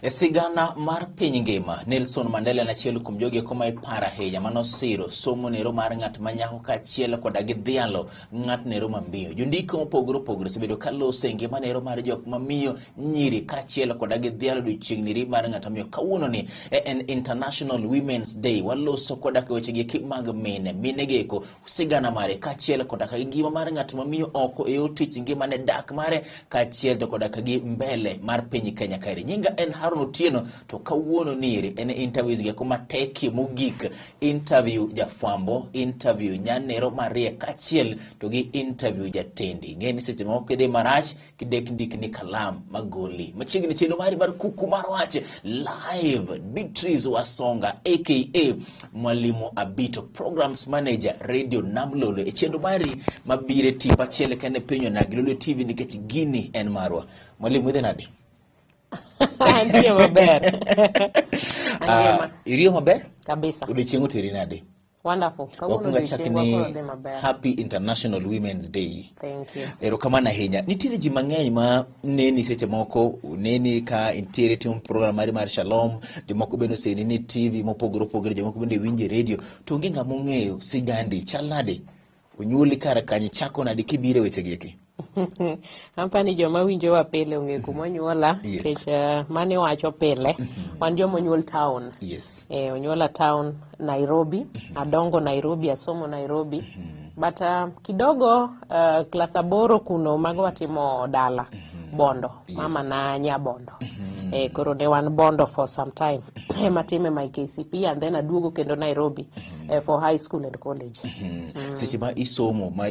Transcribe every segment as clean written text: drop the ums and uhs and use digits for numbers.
Sigana mar piny ngima Nelson Mandela na chielo kuom jogi koma ipara heya mano siro somo nero mar ng'at manyako ka chielo koda gi dhialo ng'at nero mamiyo jondiko mopogore sebedo kalose ngima nero mar jok mamiyo nyiri ka chielo koda gi dhialo odiochieng niri mar ng'at mamiyo kawuono ni en International Women's Day waloso koda ka weche gi mag mine geko sigana mare ka chielo koda ka ngima mar ng'at mamiyo oko e otich ngima ne dak mare ka chielo koda ka gi mbele mar piny Kenya kairi nyinga en Otieno to kawuono niri en interviews ge kuma teki mogik interview jafwambo interview nyanero marie kachiel to gi interview jatendi ngeni seche moko kede marach kidek ndik ni kalam magoli machiegni chelo mari mar Kuku Mar Wach live Beatrice Wasonga aka Mwalimu Abito programs manager radio Namlolo e chendo mari mabire tipa chiele kane penyo na Lolwe TV nikech gini en marwa mwalimu ide nade Andiye maber. Iriyo maber? Kabisa. Odiochieng oteri nade? Wonderful. Wakunga chakni Happy International Women's Day. Thank you. Erokamana ahinya. Nitiere ji mang'eny ma neni seche moko neni ka intiere tim program mari mar Shalom, jomoko bende oseni ni TV mopogore jomoko bende winje radio. To onge ng'ama ong'eyo sigandi chal nade? Onyuoli kara kanyo chako nade kibire weche giki? Ampani joma winjo wa pile onge kumonyuola kech mane wacho pile wan joma nyuol town onyola town Nairobi adongo Nairobi asomo Nairobi but kidogo class 8 kuno mago watimo dala Bondo mama na nya Bondo koro ne wan Bondo for some time matime my KCP and then aduogo kendo Nairobi for high school and college seche ma isomo ma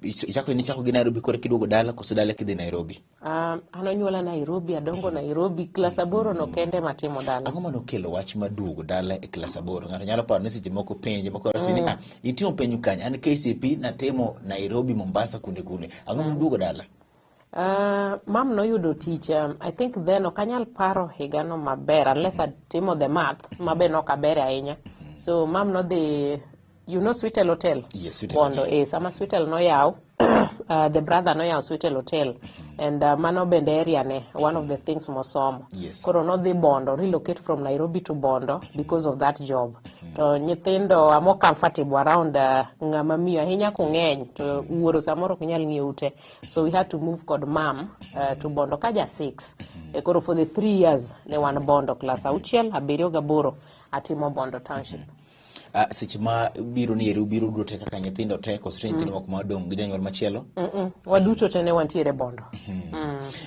Ichako gi Nairobi kore kidogo dala koso dala kidhi Nairobi? Anonyuola Nairobi, adongo Nairobi, class 8 no kende matimo dala. Ang'o mano kelo wach maduogo dala e class 8? Ng'ato nyalo paro ni seche moko penje moko rasini itimo penyu kany an KCP natimo Nairobi Mombasa kunde. Ang'o mano duogo dala? Mam no yudo tich I think then okanyal paro higano maber unless atimo the math mabe no kaber ahinya. So mam no the you know Sweetel Hotel? Yes, Sweetel Bondo is ama Sweetel no yaw the brother no yaw Sweetel Hotel and mano bende area ne one of the things mosomo. Koro no dhi Bondo relocate from Nairobi to Bondo because of that job. To nyithindo amo comfortable around ng'ama miyo ahinya kung'eny to wuoro samoro kunyal ng'iyo ute. So we had to move kod mam to Bondo kaja 6. Koro for the 3 years ne wan Bondo class 6 7 8 atimo Bondo township. Seche ma biro ni eri biro duto kaka nyithindo te koso nyithindo moko madong gi janyuol machielo waduto tene wantiere Bondo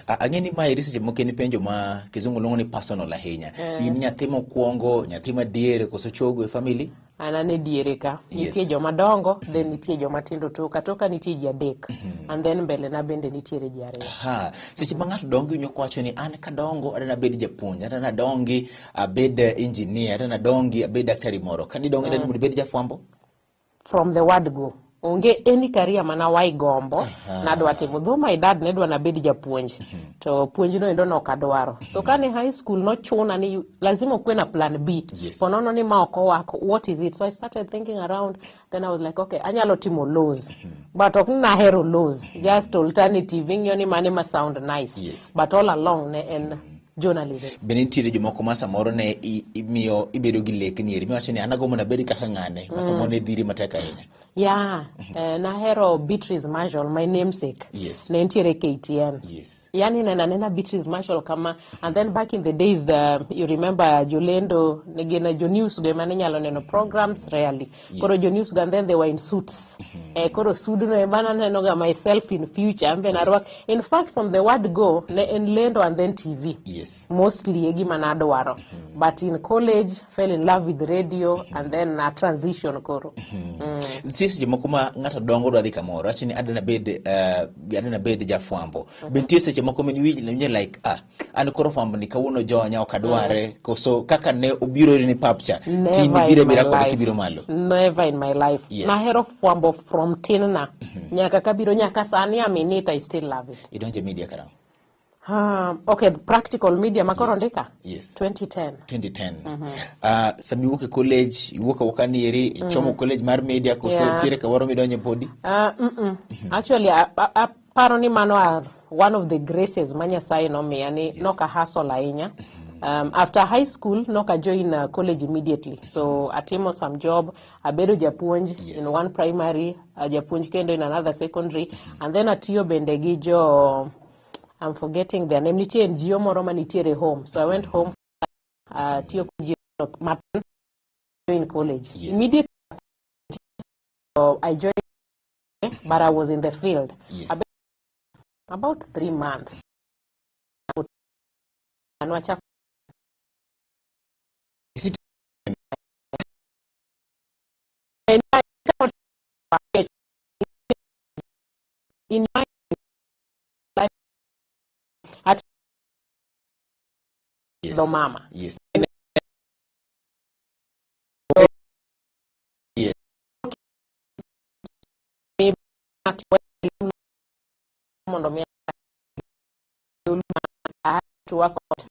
ang'eni ma eri seche moko ni penjo ma kizungu luongo ni personal ahinya in nyathi mokwongo nyathi madiere koso chogo e family anane diere ka nitie joma dongo then nitie joma tindo toka nitie ji adek and then mbele na bende nitiere ji ariyo seche ma ng'ato dongo nyoko wacho ni an kadongo adana bed japuonj adana dongi abed engineer adana dongi abed daktari moro kani dongo adana bed jafwambo from the word go onge any career mana wai gombo nadwa timo though my dad nedwa na bed japuonj to puonj no endo no kadwaro so kane high school no chuna ni lazima kuwe na plan B ponono ni ma oko wako what is it so I started thinking around then I was like okay anyalo timo laws but ok na hero laws just alternative ng'yo ni mane ma sound nice but all along ne en journalism. Benitire jomoko ma samoro ne imiyo ibedo gi lek nieri miwacho ni anago mona bedi kaka ng'ane ma samoro ne dhiri matek ahinya. Na hero Beatrice Marshall my namesake. Ne entiere KTN. Yani nena Beatrice Marshall kama and then back in the days you remember Jolendo negena Jonews ge mane nyalo neno programs rarely. Koro Jonews and then they were in suits. Koro sudu no ebana neno ga myself in future ambe na rwak in fact from the word go ne en lendo and then TV. Mostly egi manadwaro but in college fell in love with radio and then transition koro sisi jomoko ma ng'ato dongo dwadhi kamoro achini adana bed jafwambo bentie seche moko men winje like an koro fwambo ni kawuono jonya okadware koso kaka ne obiro ni papcha tin biro kod kibiro malo never in my life nahero fwambo from tinna nyaka kabiro nyaka sani aminita I still love it. Idonje media karang Okay, practical media makoro ndika? 2010. Sami wuok college, wuok wakani eri chomo college mar media koso tiere kawaro midonje podi? Actually, paro ni mano one of the graces manya sai no miya ni noka hustle ahinya. After high school, I joined college immediately. So atimo some job, abedo japuonj in one primary, japuonj kendo in another secondary, and then atiyo bende gi jo, I'm forgetting their name, nitie NGO moro manitiere home. So I went home, tiyo matin in college. Immediately, I joined, but I was in the field. About 3 months. Is it in my life at the mama? Yes. I had to work out.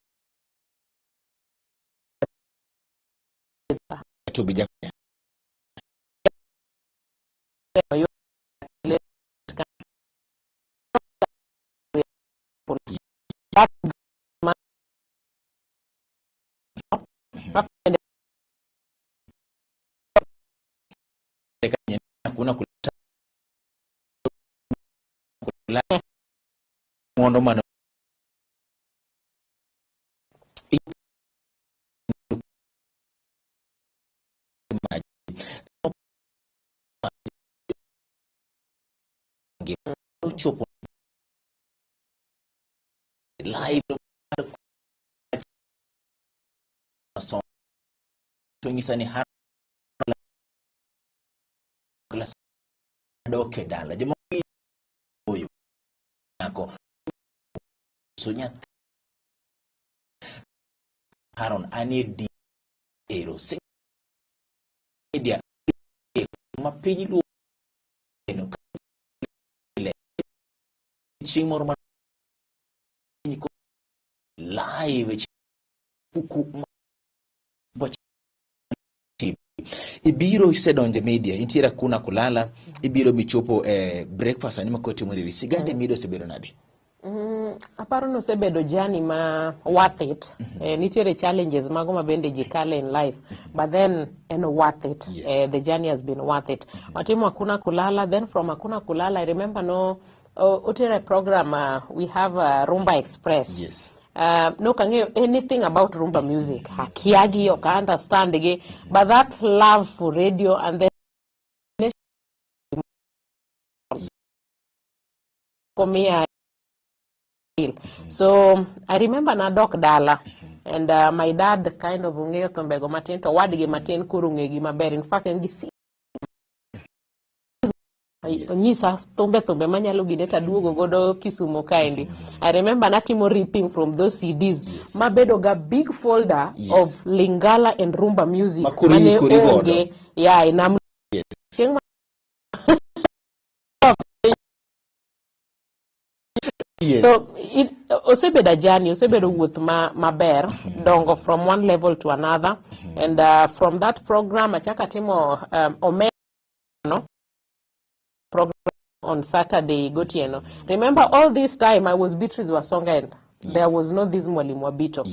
To be just kuna kuleta muondo mano chopo live song tuingisani har doke dala jemo oyo nako sunya haron ani di ero media mapinyi lu eno chieng moro live kuku mar TV ibiro isedonje media intiera kuna kulala ibiro michopo breakfast anima koti mwiri sigande mido sebedo nade aparo no sebedo jani ma worth it nitiere challenges mago mabende jikale in life but then worth it. The journey has been worth it. Watimo akuna kulala, then from akuna kulala I remember utere program we have Rumba Express. No kangeyo anything about rumba music. Hakiagi or can understand again, but that love for radio and then for me so I remember na dok dala and my dad kind of ungeyo tombego matin to wadgi matin kurungegi maber. In fact and this Nyisa tombe manyalo gideta duogo godo Kisumo kaendi. I remember natimo ripping from those CDs. Mabedo ga big folder of Lingala and Rumba music. Mane onge inam So it osebeda journey, osebedo wuoth maber dongo from one level to another and from that program achaka timo program on Saturday gotieno. Remember all this time I was Beatrice Wasonga and there was no this Mwalimu Wabito.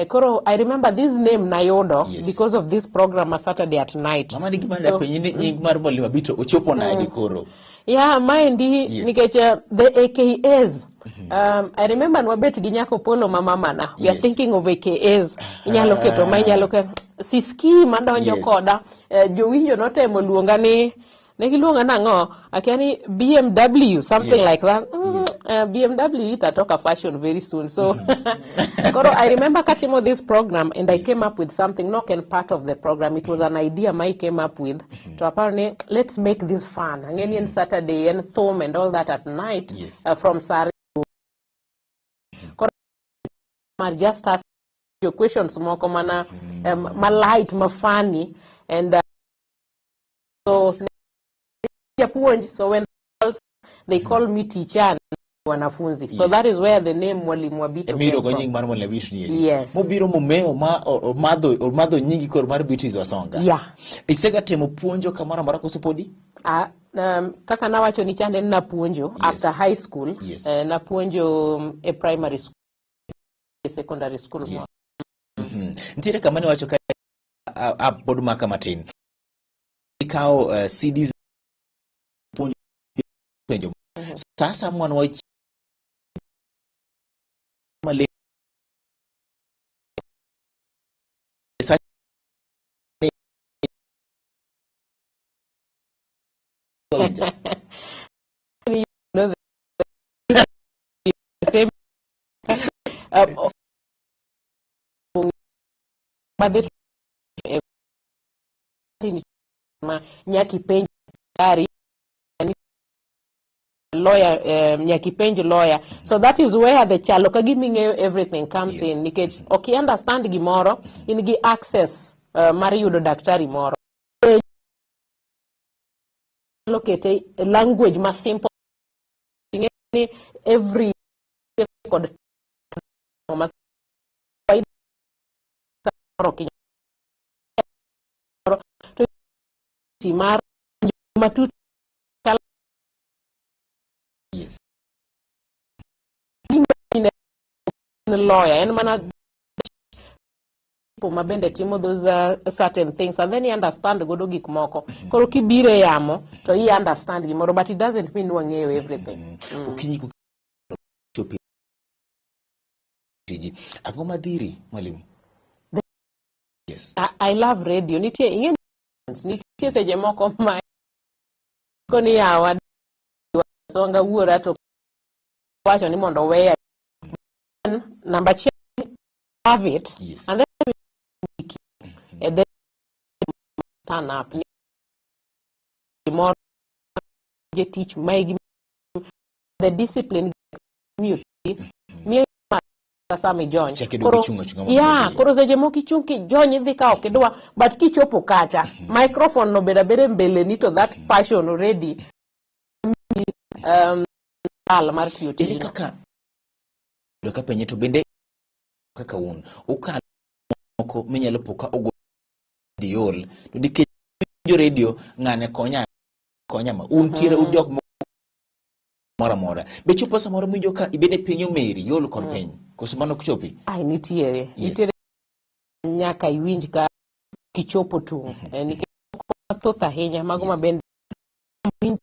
Koro I remember this name Nayodo because of this program Saturday at night. Mama digimanda penyini nyingmar Mwalimu Wabito ochopo na gikoro. Yeah, mind nikecha the AKAs. I remember nwabet ginyako polo mamamana. We are thinking of AKAs. Inyalo keto ma inyalo keto siski madonjo koda jowinjo notemo luongani negiluonga nango akiani BMW something like that. BMW itatoka fashion very soon. So Koro I remember catching this program and I came up with something not in part of the program. It was an idea I came up with to apparently let's make this fun. Angenian Saturday and thome and all that at night from Sari. Just ask your questions more common my light my funny and so when they call me teacher wanafunzi. So that is where the name Mwalimu Wabito came from. Yes. Mobiro mumeo madho nyingi kor mar Beatrice Wasonga. Isega temo puonjo kamara marako sepodi? Kaka nawacho ni chande na puonjo after high school na puonjo a primary school, a secondary school. nitiere kama ne wacho ka pod maka matin ikawo CDs penjo sasa mwana wa male same nyaki penj dari lawyer nyaki penj lawyer, so that is where the chalo kagiming'eyo everything comes in nikech okay understand gimoro in gi access mar yudo daktari moro locate language ma simple every kod mar matut lawyer and mana people mabende timo those certain things and then you understand godo gik moko koro kibire yamo to you understand gimoro but it doesn't mean wang'eyo everything. Ukinyi chopi ango madhiri mwalimu? Yes, I love radio. Nitie seche moko ma koni yawa songa wuora to wacho ni mondo weya number check have it and then and then turn up more teach my the discipline me sasa mi join koro seche moko ichung ki join idhi ka ok idwa but kichopo kacha microphone no beda mbele ni to that passion already mar tiyo tijno kaka doka penye to bende kaka un ukalo moko minyalo poka ogo diol to dikech jo radio ngane konya ma untiere ujok mora be chupo samoro mwinjo ka ibede pinyo meri yol kon piny koso mano kuchopi ai nitiere nyaka iwinj ka kichopo tu nikech thoth ahinya mago mabende